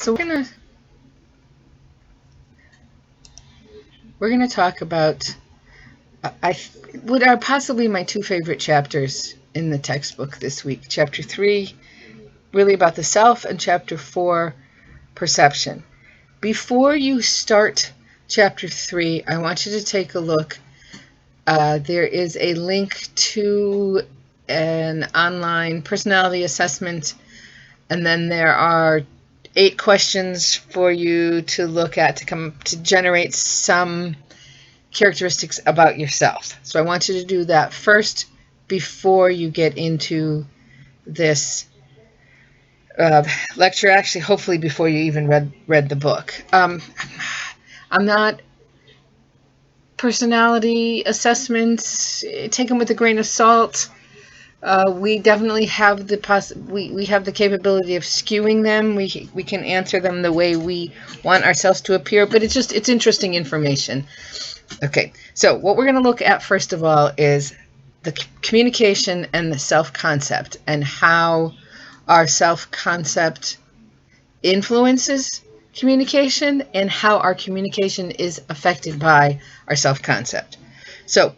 So we're gonna talk about what are possibly my two favorite chapters in the textbook this week. Chapter 3, really about the self, and Chapter 4, perception. Before you start Chapter 3, I want you to take a look. There is a link to an online personality assessment, and then there are 8 questions for you to look at to generate some characteristics about yourself. So I want you to do that first before you get into this lecture. Actually, hopefully before you even read the book. I'm not personality assessments. Take them with a grain of salt. We definitely have we have the capability of skewing them. We can answer them the way we want ourselves to appear, but it's interesting information. Okay, so what we're going to look at first of all is the communication and the self-concept, and how our self-concept influences communication and how our communication is affected by our self-concept. So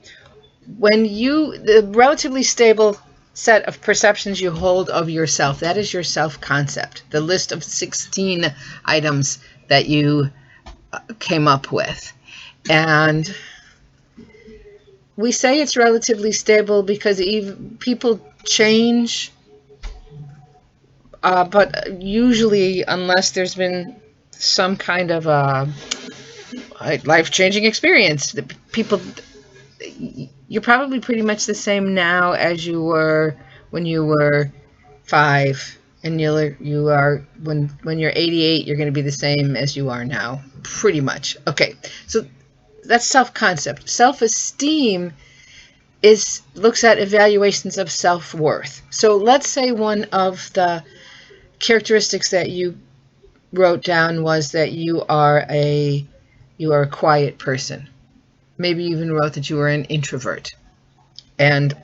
the relatively stable set of perceptions you hold of yourself, that is your self-concept, the list of 16 items that you came up with. And we say it's relatively stable because people change, but usually, unless there's been some kind of life-changing experience, you're probably pretty much the same now as you were when you were 5, and you are when you're 88, you're going to be the same as you are now, pretty much. Okay, so that's self-concept. Self-esteem looks at evaluations of self-worth. So let's say one of the characteristics that you wrote down was that you are a quiet person. Maybe you even wrote that you were an introvert. And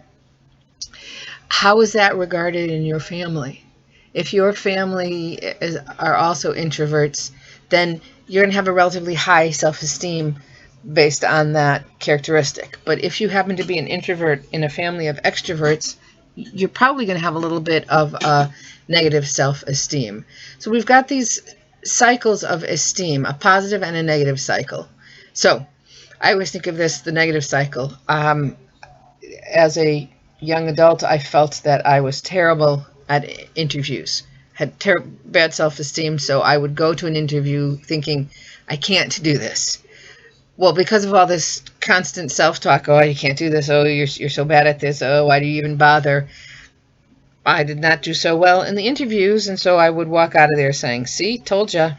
how is that regarded in your family? If your family are also introverts, then you're going to have a relatively high self-esteem based on that characteristic. But if you happen to be an introvert in a family of extroverts, you're probably going to have a little bit of a negative self-esteem. So we've got these cycles of esteem, a positive and a negative cycle. So I always think of this, the negative cycle. As a young adult, I felt that I was terrible at interviews, had bad self-esteem, so I would go to an interview thinking, I can't do this. Well, because of all this constant self-talk, oh, you can't do this, oh, you're so bad at this, oh, why do you even bother? I did not do so well in the interviews, and so I would walk out of there saying, see, told ya.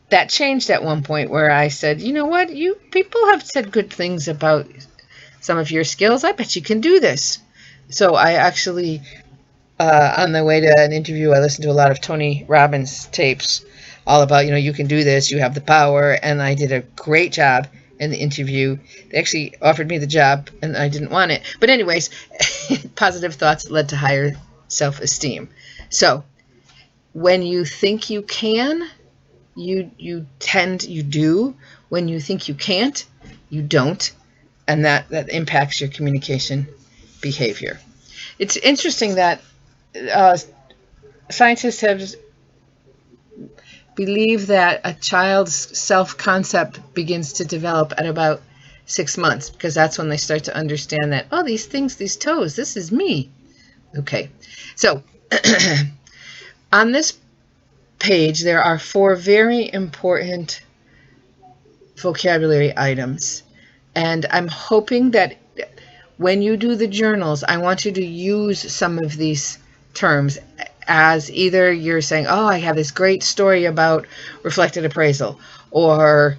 That changed at one point where I said, you know what, you people have said good things about some of your skills. I bet you can do this. So I actually, on the way to an interview, I listened to a lot of Tony Robbins tapes, all about, you can do this, you have the power, and I did a great job in the interview. They actually offered me the job, and I didn't want it. But anyways, positive thoughts led to higher self-esteem. So when you think you can, you do. When you think you can't, you don't, and that impacts your communication behavior. It's interesting that scientists have believe that a child's self-concept begins to develop at about 6 months, because that's when they start to understand that, oh, these things, these toes, this is me. Okay, so on this page there are 4 very important vocabulary items, and I'm hoping that when you do the journals, I want you to use some of these terms as either you're saying, oh, I have this great story about reflected appraisal, or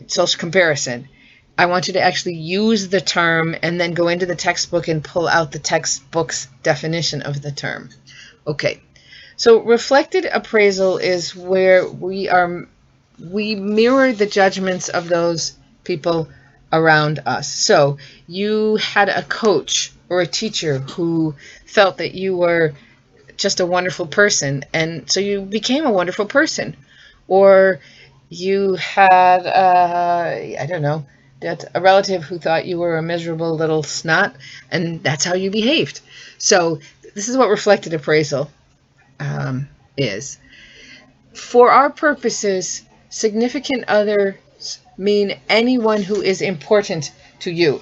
social comparison. I want you to actually use the term and then go into the textbook and pull out the textbook's definition of the term. Okay, so reflected appraisal is where we mirror the judgments of those people around us. So you had a coach or a teacher who felt that you were just a wonderful person, and so you became a wonderful person. Or you had, I don't know, that a relative who thought you were a miserable little snot, and that's how you behaved. So this is what reflected appraisal is. For our purposes, significant others mean anyone who is important to you.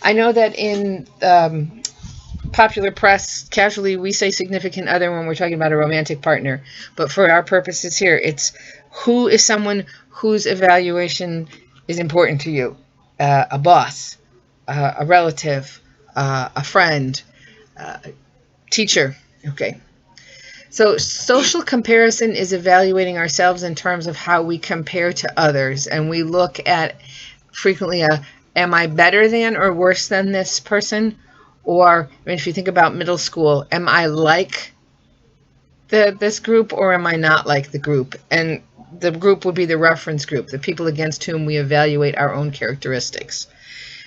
I know that in popular press, casually, we say significant other when we're talking about a romantic partner. But for our purposes here, it's who is someone whose evaluation is important to you. A boss, a relative, a friend, teacher. Okay. So social comparison is evaluating ourselves in terms of how we compare to others. And we look at frequently am I better than or worse than this person? Or if you think about middle school, am I like this group or am I not like the group? And the group would be the reference group, the people against whom we evaluate our own characteristics.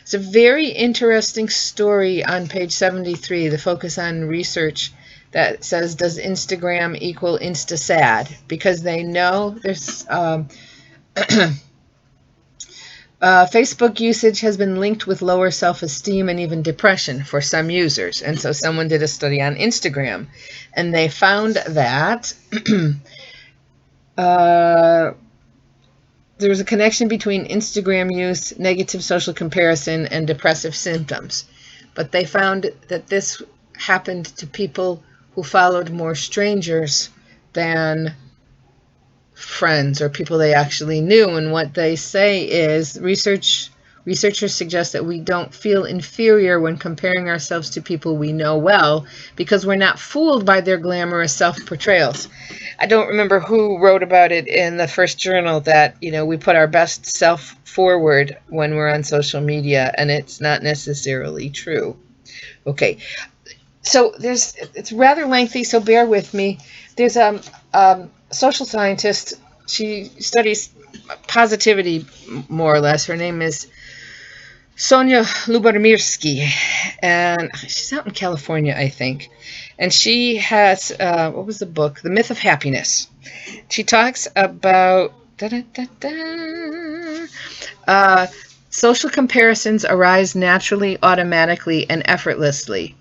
It's a very interesting story on page 73, the focus on research that says, does Instagram equal Insta-sad? Because they know there's Facebook usage has been linked with lower self-esteem and even depression for some users. And so someone did a study on Instagram, and they found that there was a connection between Instagram use, negative social comparison, and depressive symptoms. But they found that this happened to people who followed more strangers than friends or people they actually knew. And what they say is researchers suggest that we don't feel inferior when comparing ourselves to people we know well because we're not fooled by their glamorous self-portrayals. I don't remember who wrote about it in the first journal that, we put our best self forward when we're on social media, and it's not necessarily true. Okay. So it's rather lengthy, so bear with me. There's a social scientist. She studies positivity, more or less. Her name is Sonia Lubomirsky, and she's out in California, I think. And she has, what was the book? The Myth of Happiness. She talks about social comparisons arise naturally, automatically, and effortlessly.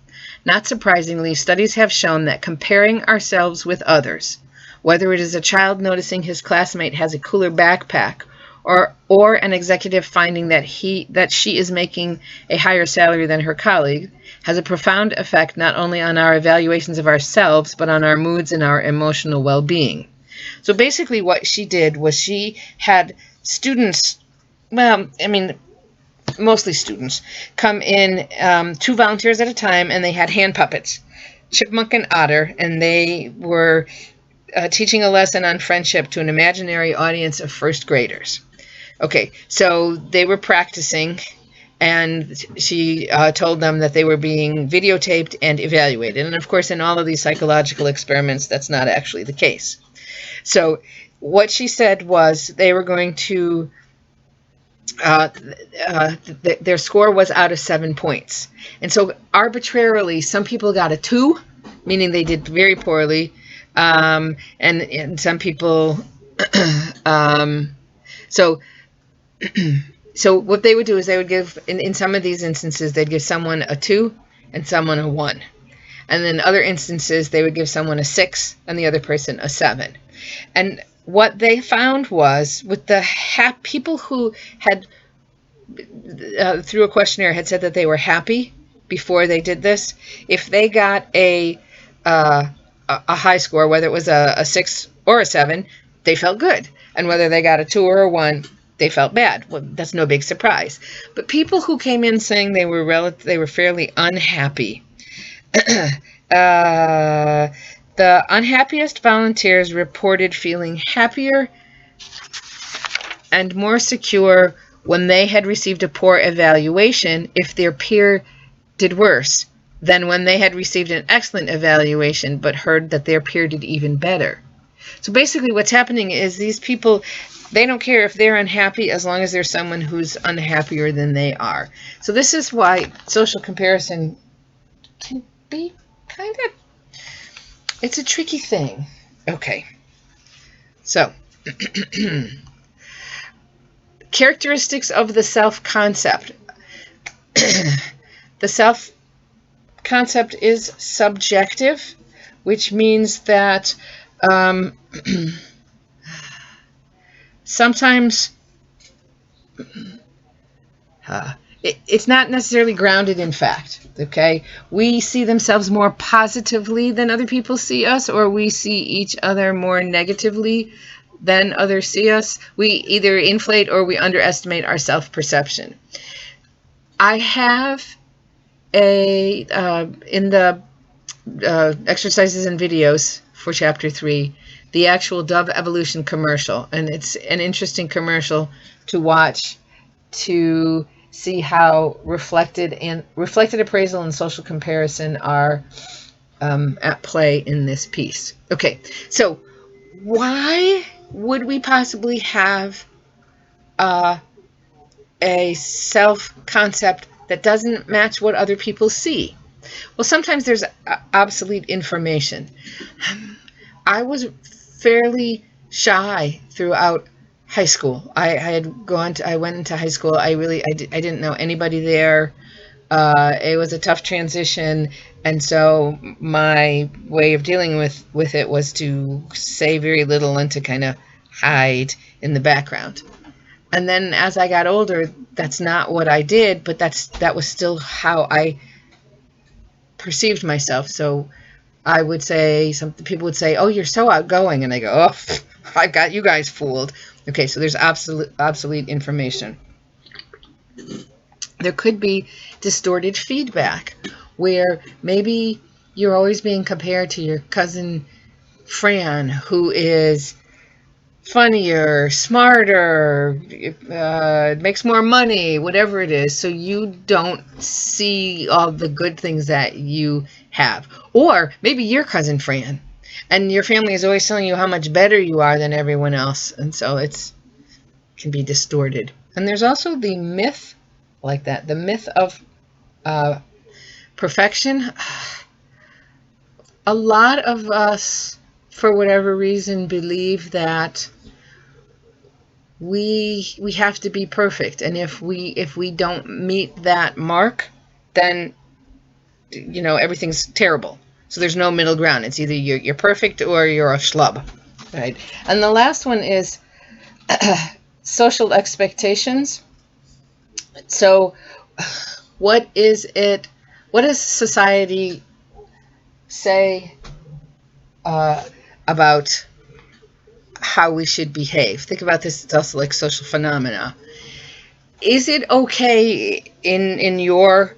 Not surprisingly, studies have shown that comparing ourselves with others, whether it is a child noticing his classmate has a cooler backpack, or an executive finding that she is making a higher salary than her colleague, has a profound effect not only on our evaluations of ourselves, but on our moods and our emotional well-being. So basically what she did was she had students, mostly students, come in, 2 volunteers at a time, and they had hand puppets, Chipmunk and Otter, and they were teaching a lesson on friendship to an imaginary audience of first graders. Okay, so they were practicing, and she told them that they were being videotaped and evaluated. And of course, in all of these psychological experiments, that's not actually the case. So what she said was they were going to, their score was out of 7 points. And so arbitrarily, some people got a 2, meaning they did very poorly, and some people, so what they would do is they would give, in some of these instances, they'd give someone a 2 and someone a 1. And then other instances, they would give someone a 6 and the other person a 7. And what they found was with the people who had, through a questionnaire, had said that they were happy before they did this, if they got a high score, whether it was a 6 or a 7, they felt good. And whether they got a 2 or a 1, they felt bad. Well, that's no big surprise. But people who came in saying they were fairly unhappy, the unhappiest volunteers reported feeling happier and more secure when they had received a poor evaluation if their peer did worse than when they had received an excellent evaluation but heard that their peer did even better. So basically what's happening is these people, they don't care if they're unhappy as long as there's someone who's unhappier than they are. So this is why social comparison can be kind of, It's a tricky thing. Okay. So, characteristics of the self-concept. The self-concept is subjective, which means that sometimes it's not necessarily grounded in fact, okay? We see themselves more positively than other people see us, or we see each other more negatively than others see us. We either inflate or we underestimate our self-perception. I have in the exercises and videos for chapter 3, the actual Dove Evolution commercial, and it's an interesting commercial to watch to see how reflected appraisal and social comparison are at play in this piece. Okay, so why would we possibly have a self-concept that doesn't match what other people see? Well, sometimes there's obsolete information. I was fairly shy throughout high school. I went into high school. I didn't know anybody there. It was a tough transition, and so my way of dealing with it was to say very little and to kind of hide in the background. And then as I got older, that's not what I did, but that was still how I perceived myself. So I would say, people would say, "Oh, you're so outgoing," and I go, "Oh, I've got you guys fooled." Okay, so there's obsolete information. There could be distorted feedback, where maybe you're always being compared to your cousin Fran, who is funnier, smarter, makes more money, whatever it is, so you don't see all the good things that you have. Or maybe you're cousin Fran, and your family is always telling you how much better you are than everyone else, and so it can be distorted. And there's also the myth like that, the myth of perfection. A lot of us, for whatever reason, believe that we have to be perfect, and if we don't meet that mark, then everything's terrible. So there's no middle ground. It's either you're perfect or you're a schlub, right? And the last one is social expectations. So what does society say about how we should behave? Think about this. It's also like social phenomena. Is it okay in your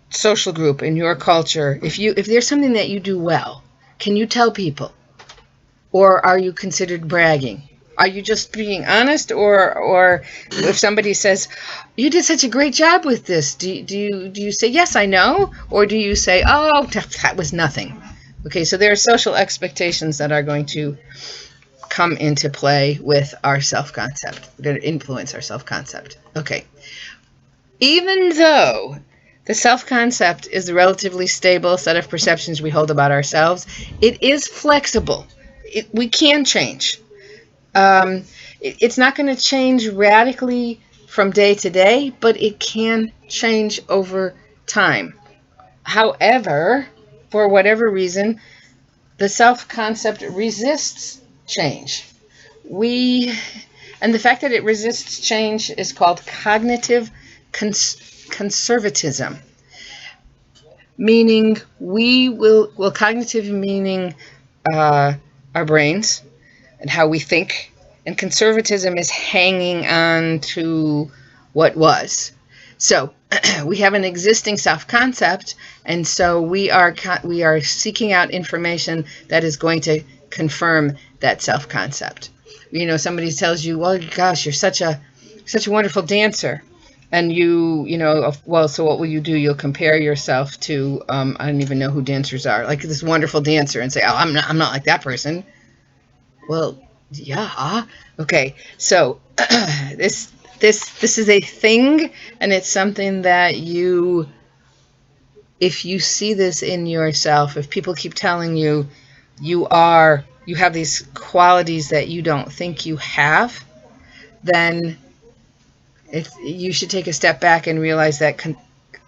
social group, in your culture, if there's something that you do well, can you tell people, or are you considered bragging? Are you just being honest, or if somebody says, "You did such a great job with this," do you say, "Yes, I know," or do you say, "Oh, that was nothing"? Okay, so there are social expectations that are going to come into play with our self-concept, that influence our self-concept. Okay. Even though the self-concept is a relatively stable set of perceptions we hold about ourselves, it is flexible. We can change. It's not going to change radically from day to day, but it can change over time. However, for whatever reason, the self-concept resists change. And the fact that it resists change is called cognitive conservatism, meaning cognitive meaning our brains and how we think, and conservatism is hanging on to what was. So we have an existing self-concept, and so we are seeking out information that is going to confirm that self-concept. Somebody tells you, "Well, gosh, you're such a wonderful dancer," and well, so what will you do? You'll compare yourself to I don't even know who dancers are, like this wonderful dancer, and say, "Oh, I'm not like that person." Well, yeah, okay. So this is a thing, and it's something that if you see this in yourself, if people keep telling you, you have these qualities that you don't think you have, then you should take a step back and realize that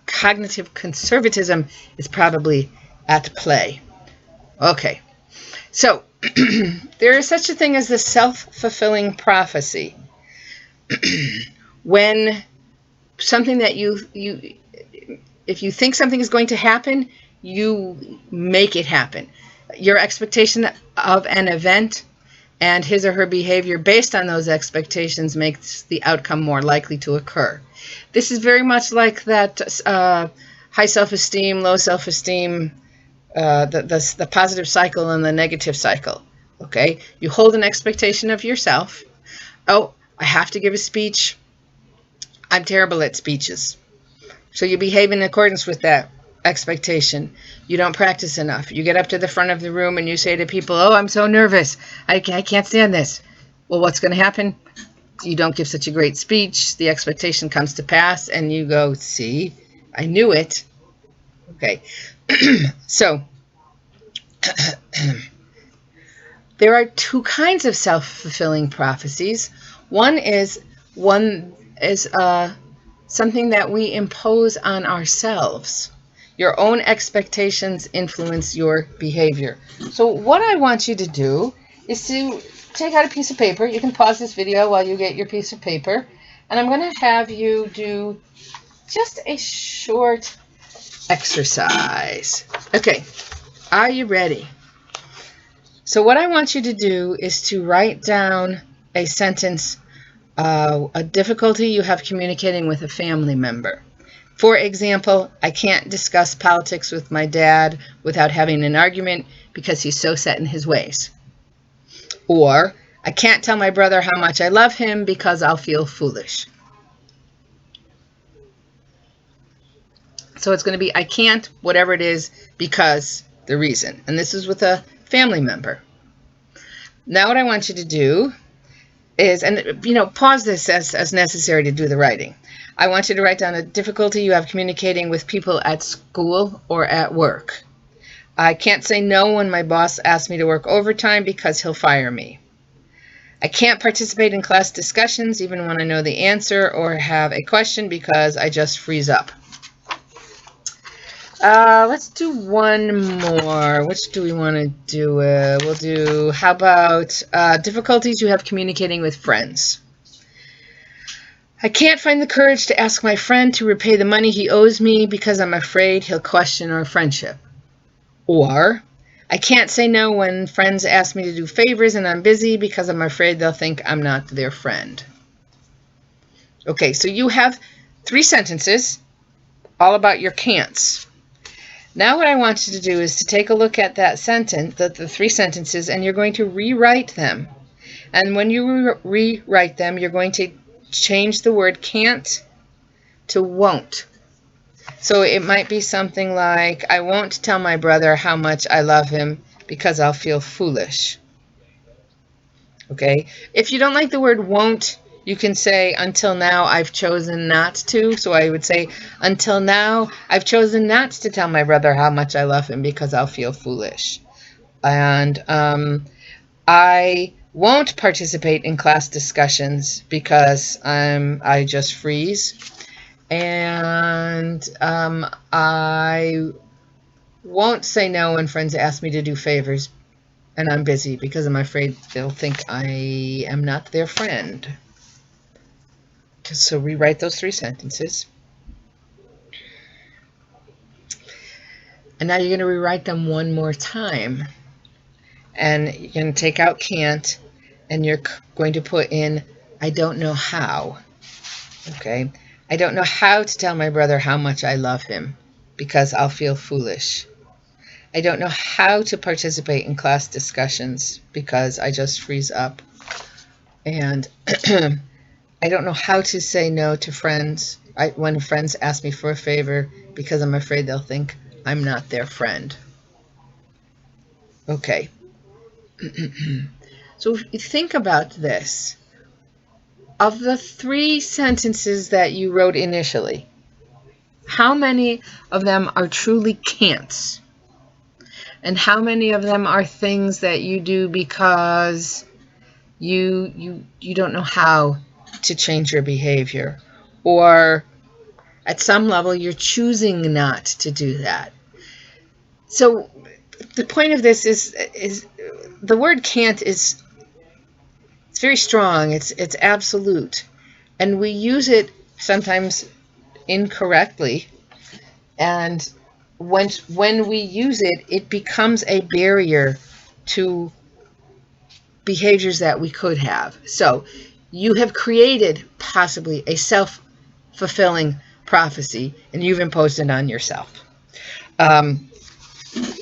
cognitive conservatism is probably at play. Okay, so there is such a thing as the self-fulfilling prophecy. When something that if you think something is going to happen, you make it happen. Your expectation of an event and his or her behavior based on those expectations makes the outcome more likely to occur. This is very much like that high self-esteem, low self-esteem, the positive cycle and the negative cycle. Okay, you hold an expectation of yourself. Oh, I have to give a speech. I'm terrible at speeches. So you behave in accordance with that expectation. You don't practice enough. You get up to the front of the room and you say to people, oh, I'm so nervous. I can't stand this. Well, what's going to happen? You don't give such a great speech. The expectation comes to pass and you go, see, I knew it. Okay. So there are two kinds of self-fulfilling prophecies. One is something that we impose on ourselves. Your own expectations influence your behavior. So what I want you to do is to take out a piece of paper. You can pause this video while you get your piece of paper. And I'm going to have you do just a short exercise. Okay, are you ready? So what I want you to do is to write down a sentence, a difficulty you have communicating with a family member. For example, I can't discuss politics with my dad without having an argument because he's so set in his ways. Or, I can't tell my brother how much I love him because I'll feel foolish. So it's going to be, I can't, whatever it is, because the reason. And this is with a family member. Now what I want you to do is, and pause this as necessary to do the writing. I want you to write down a difficulty you have communicating with people at school or at work. I can't say no when my boss asks me to work overtime because he'll fire me. I can't participate in class discussions even when I know the answer or have a question because I just freeze up. Let's do one more. Which do we want to do? We'll do, how about difficulties you have communicating with friends? I can't find the courage to ask my friend to repay the money he owes me because I'm afraid he'll question our friendship. Or, I can't say no when friends ask me to do favors and I'm busy because I'm afraid they'll think I'm not their friend. Okay, so you have 3 sentences all about your can'ts. Now what I want you to do is to take a look at that sentence, the 3 sentences, and you're going to rewrite them. And when you rewrite them, you're going to change the word can't to won't. So it might be something like, I won't tell my brother how much I love him because I'll feel foolish. Okay? If you don't like the word won't, you can say, until now I've chosen not to. So I would say, until now I've chosen not to tell my brother how much I love him because I'll feel foolish. And I won't participate in class discussions because I just freeze. And I won't say no when friends ask me to do favors and I'm busy because I'm afraid they'll think I am not their friend. So rewrite those 3 sentences. And now you're going to rewrite them one more time. And you're going to take out can't, and you're going to put in, I don't know how. Okay? I don't know how to tell my brother how much I love him because I'll feel foolish. I don't know how to participate in class discussions because I just freeze up. And I don't know how to say no to friends when friends ask me for a favor because I'm afraid they'll think I'm not their friend. Okay. So think about this. Of the 3 sentences that you wrote initially, how many of them are truly can'ts? And how many of them are things that you do because you don't know how to change your behavior, or at some level you're choosing not to do that? So the point of this is the word can't is, it's very strong. It's absolute, and we use it sometimes incorrectly. And when we use it, it becomes a barrier to behaviors that we could have. So you have created possibly a self-fulfilling prophecy, and you've imposed it on yourself.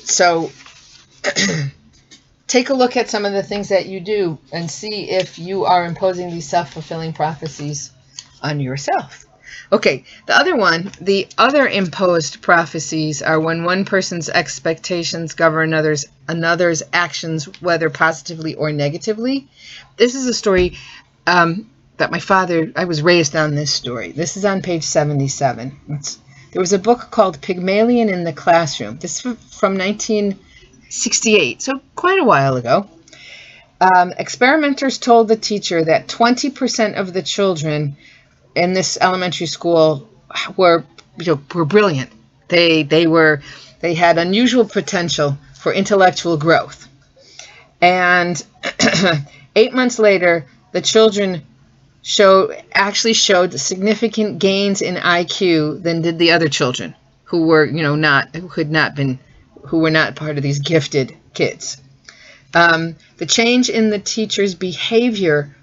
So take a look at some of the things that you do and see if you are imposing these self-fulfilling prophecies on yourself. Okay, the other imposed prophecies are when one person's expectations govern another's actions, whether positively or negatively. This is a story that my father, I was raised on this story. This is on page 77. There was a book called Pygmalion in the Classroom. This is from 1968, so quite a while ago. Experimenters told the teacher that 20% of the children in this elementary school were brilliant. They had unusual potential for intellectual growth. And 8 months later, the children actually showed significant gains in IQ than did the other children who were who were not part of these gifted kids. The change in the teacher's behavior,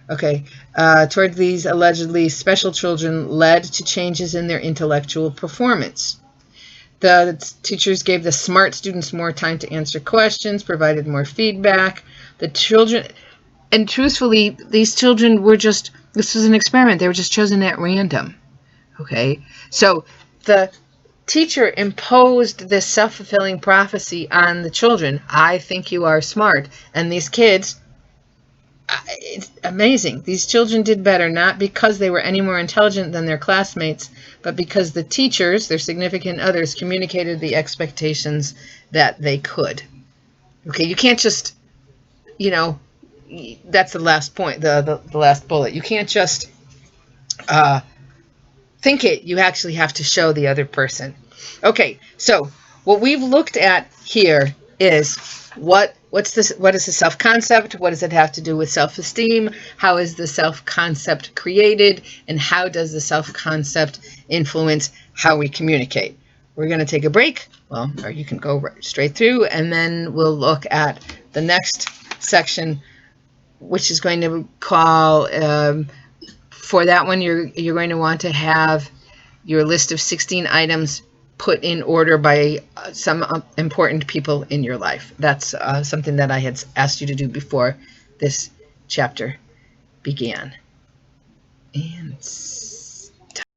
toward these allegedly special children led to changes in their intellectual performance. The teachers gave the smart students more time to answer questions, provided more feedback. The children, and truthfully, these children this was an experiment. They were just chosen at random. Okay, so the teacher imposed this self-fulfilling prophecy on the children. I think you are smart. And these kids, it's amazing. These children did better, not because they were any more intelligent than their classmates, but because the teachers, their significant others, communicated the expectations that they could. Okay, you can't just, that's the last point, the last bullet. You can't just think it. You actually have to show the other person. Okay, so what we've looked at here is what is the self-concept? What does it have to do with self-esteem? How is the self-concept created? And how does the self-concept influence how we communicate? We're going to take a break, or you can go straight through, and then we'll look at the next section, which is going to call, for that one, you're going to want to have your list of 16 items put in order by some important people in your life. That's something that I had asked you to do before this chapter began. And